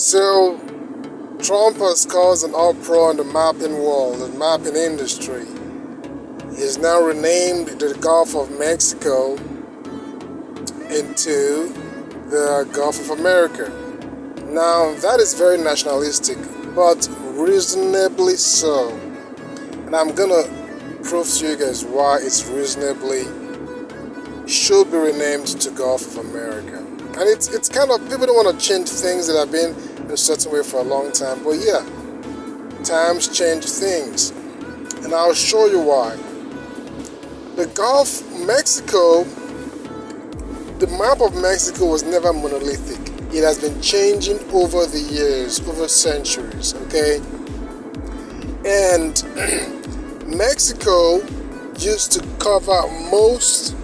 So, Trump has caused an uproar in the mapping world and mapping industry. He has now renamed the Gulf of Mexico into the Gulf of America. Now, that is very nationalistic, but reasonably so. And I'm gonna prove to you guys why it's reasonably should be renamed to Gulf of America. And it's kind of, people don't want to change things that have been in a certain way for a long time, but yeah, times change things, and I'll show you why. The Gulf of Mexico, the map of Mexico was never monolithic. It has been changing over the years, over centuries, okay? And Mexico used to cover most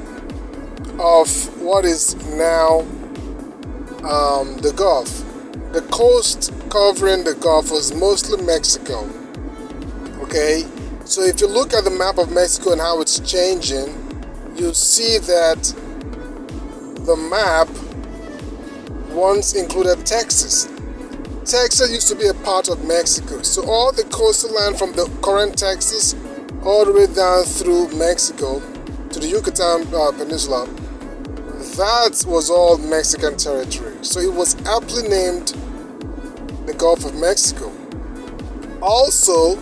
of what is now the Gulf. The coast covering the Gulf was mostly Mexico. Okay? So if you look at the map of Mexico and how it's changing, you'll see that the map once included Texas. Texas used to be a part of Mexico. So all the coastal land from the current Texas all the way down through Mexico to the Yucatan Peninsula, that was all Mexican territory. So it was aptly named the Gulf of Mexico. Also,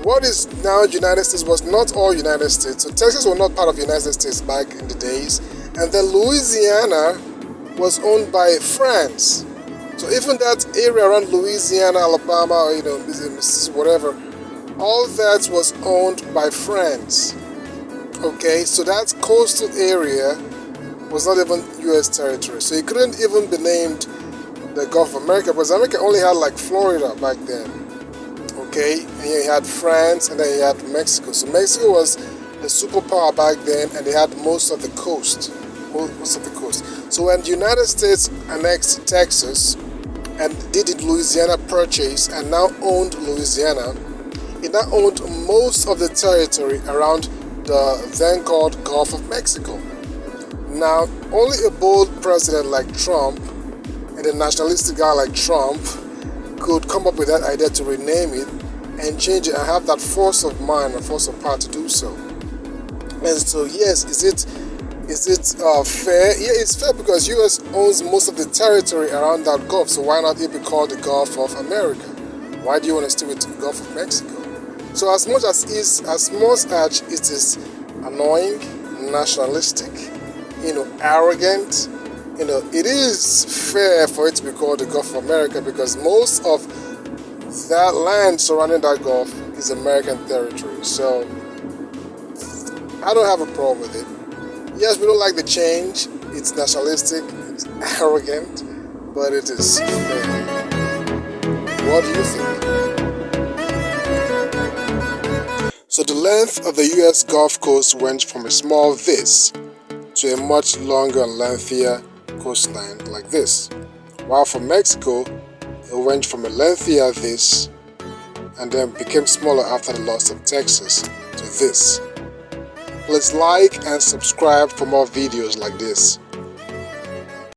what is now United States was not all United States. So Texas was not part of United States back in the days. And then Louisiana was owned by France. So even that area around Louisiana, Alabama, Mississippi, whatever, all that was owned by France. Okay, so that coastal area was not even U.S. territory. So it couldn't even be named the Gulf of America, because America only had like Florida back then. Okay, and you had France, and then you had Mexico. So Mexico was a superpower back then, and they had most of the coast. Most of the coast. So when the United States annexed Texas and did the Louisiana Purchase and now owned Louisiana, it now owned most of the territory around the then called Gulf of Mexico. Now, only a bold president like Trump and a nationalistic guy like Trump could come up with that idea to rename it and change it and have that force of mind and force of power to do so. And so, yes, is it fair? Yeah, it's fair because US owns most of the territory around that Gulf. So why not it be called the Gulf of America? Why do you want to stay with the Gulf of Mexico? So as much as it is annoying, nationalistic, arrogant, it is fair for it to be called the Gulf of America because most of that land surrounding that Gulf is American territory. So I don't have a problem with it. Yes, we don't like the change. It's nationalistic, it's arrogant, but it is fair. What do you think? So the length of the US Gulf Coast went from a small this to a much longer and lengthier coastline like this. While for Mexico, it went from a lengthier this and then became smaller after the loss of Texas to this. Please like and subscribe for more videos like this.